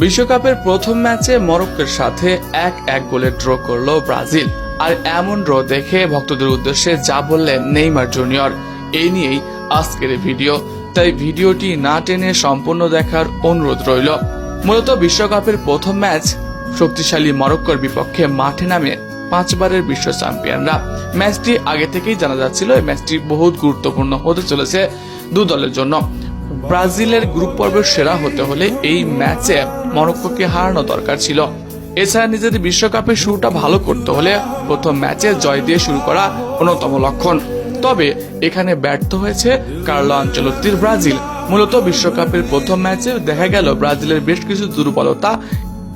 বিশ্বকাপের প্রথম ম্যাচে মরক্কোর সাথে 1-1 গোলে ড্র করলো ব্রাজিল। আর এমন ড্র দেখে ভক্তদের উদ্দেশ্যে যা বললেন নেইমার জুনিয়র, এই নিয়েই আজকের ভিডিও। তাই ভিডিওটি না টেনে সম্পূর্ণ দেখার অনুরোধ রইল। মূলত বিশ্বকাপের প্রথম ম্যাচ শক্তিশালী মরক্কোর বিপক্ষে মাঠে নামে 5 বারের বিশ্ব চ্যাম্পিয়নরা। ম্যাচটি আগে থেকেই জানা যাচ্ছিল এই ম্যাচটি বহুত গুরুত্বপূর্ণ হতে চলেছে দু দলের জন্য। ব্রাজিলের গ্রুপ পর্বের সেরা হতে হলে এই ম্যাচে মরক্কোকে হারানো দরকার ছিল। এছাড়া নিজেদের বিশ্বকাপের শুরুটা ভালো করতে হলে প্রথম ম্যাচে জয় দিয়ে শুরু করা অন্যতম লক্ষণ। তবে এখানে ব্যর্থ হয়েছে কার্লো আনচেলত্তির ব্রাজিল। মূলত বিশ্বকাপের প্রথম ম্যাচে দেখা গেল ব্রাজিলের বেশ কিছু দুর্বলতা।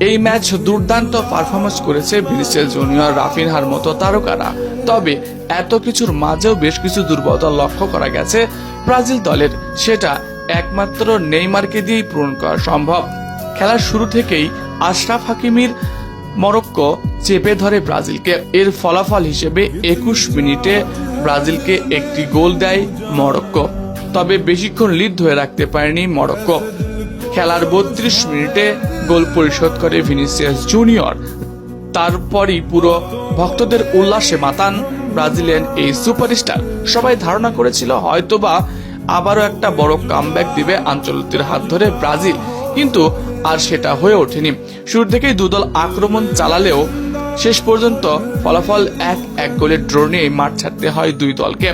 এই ম্যাচ দুর্দান্ত পারফরমেন্স করেছে ভিনিসিয়াস জুনিয়র, রাফিনহার মতো তারকারা। তবে এত কিছুর মাঝেও বেশ কিছু দুর্বলতা লক্ষ্য করা গেছে ব্রাজিল দলের, সেটা একমাত্র নেইমারকে দিয়েই পূরণ করা সম্ভব। খেলার শুরু থেকেই আশরাফ হাকিমির মরক্কো চেপে ধরে ব্রাজিলকে। এর ফলাফল হিসেবে 21 মিনিটে ব্রাজিলকে একটি গোল দেয় মরক্কো। তবে বেশিক্ষণ লিড ধরে রাখতে পারেনি মরক্কো। খেলার 32 মিনিটে গোল পরিশোধ করে ভিনিসিয়াস জুনিয়র। তারপরই পুরো ভক্তদের উল্লাসে মাতান ব্রাজিলিয়ান এই সুপারস্টার। সবাই ধারণা করেছিল হয়তোবা আবারও একটা বড় কামব্যাক দিবে আনচেলত্তির হাত ধরে ব্রাজিল, কিন্তু আর সেটা হয়ে ওঠেনি। শুরু থেকেই দুদল আক্রমণ চালালেও শেষ পর্যন্ত ফলাফল 1-1 গোলের ড্র নিয়ে মাঠ ছাড়তে হয় দুই দলকে,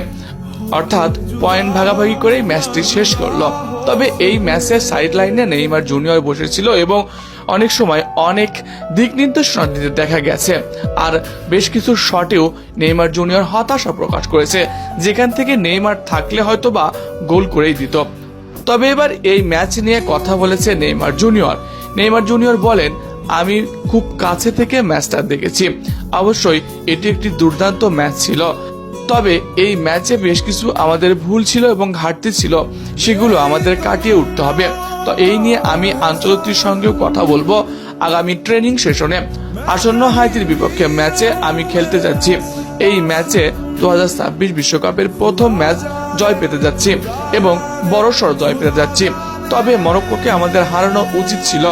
অর্থাৎ পয়েন্ট ভাগাভাগি করেই ম্যাচটি শেষ করলো। তবে এই ম্যাচের সাইড লাইনে নেইমার জুনিয়র বসেছিল এবং অনেক সময় অনেক দিক নির্দেশনা দিতে দেখা গেছে। আর বেশ কিছু শটেও নেইমার জুনিয়র হতাশা প্রকাশ করেছে, যেখান থেকে নেইমার থাকলে হয়তোবা গোল করেই দিত। তবে এবার এই ম্যাচ নিয়ে কথা বলেছে নেইমার জুনিয়র। নেইমার জুনিয়র বলেন, আমি খুব কাছে থেকে ম্যাচটা দেখেছি। অবশ্যই এটি একটি দুর্দান্ত ম্যাচ ছিল। তবে এই ম্যাচে বেশ কিছু আমাদের ভুল ছিল এবং ঘাটতি ছিল, সেগুলো আমাদের কাটিয়ে উঠতে হবে। তো এই নিয়ে আমি আনচেলত্তির সঙ্গেও কথা বলবো আগামী ট্রেনিং সেশনে। আসন্ন হাইতির বিপক্ষে ম্যাচে আমি খেলতে যাচ্ছি। এই ম্যাচে 2026 বিশ্বকাপের প্রথম ম্যাচ জয় পেতে যাচ্ছি এবং বড়সড় জয় পেতে যাচ্ছি। তবে মরক্কোকে আমাদের হারানো উচিত ছিল।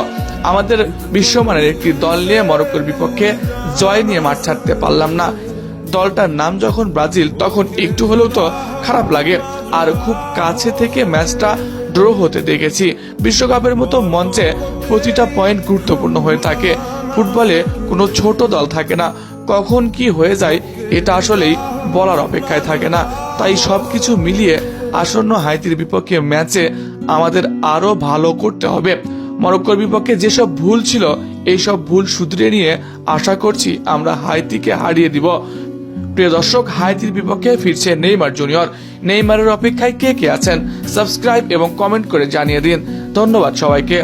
আমাদের বিশ্বমানের একটি দল নিয়ে মরক্কোর বিপক্ষে জয় নিয়ে মাঠ ছাড়তে পারলাম না। দলটার নাম যখন ব্রাজিল, তখন একটু হলেও তো খারাপ লাগে। আর খুব কাছে থেকে ম্যাচটা ড্র হতে দেখেছি। বিশ্বকাপের মতো মঞ্চে প্রতিটা পয়েন্ট গুরুত্বপূর্ণ হয়ে থাকে। ফুটবলে কোনো ছোট দল থাকে না, কখন কি হয়ে যায় এটা আসলেই বলার অপেক্ষায় থাকে না। তাই সবকিছু মিলিয়ে আসন্ন হাইতির বিপক্ষে ম্যাচে আমাদের আরো ভালো করতে হবে। মরক্কোর বিপক্ষে যেসব ভুল ছিল এই সব ভুল শুধরে নিয়ে আশা করছি আমরা হাইতিকে হারিয়ে দিব। প্রিয় দর্শক, হাইতির বিপক্ষে ফিরছে নেইমার জুনিয়র। নেইমারের অপেক্ষায় কে কে আছেন সাবস্ক্রাইব এবং কমেন্ট করে জানিয়ে দিন। ধন্যবাদ সবাইকে।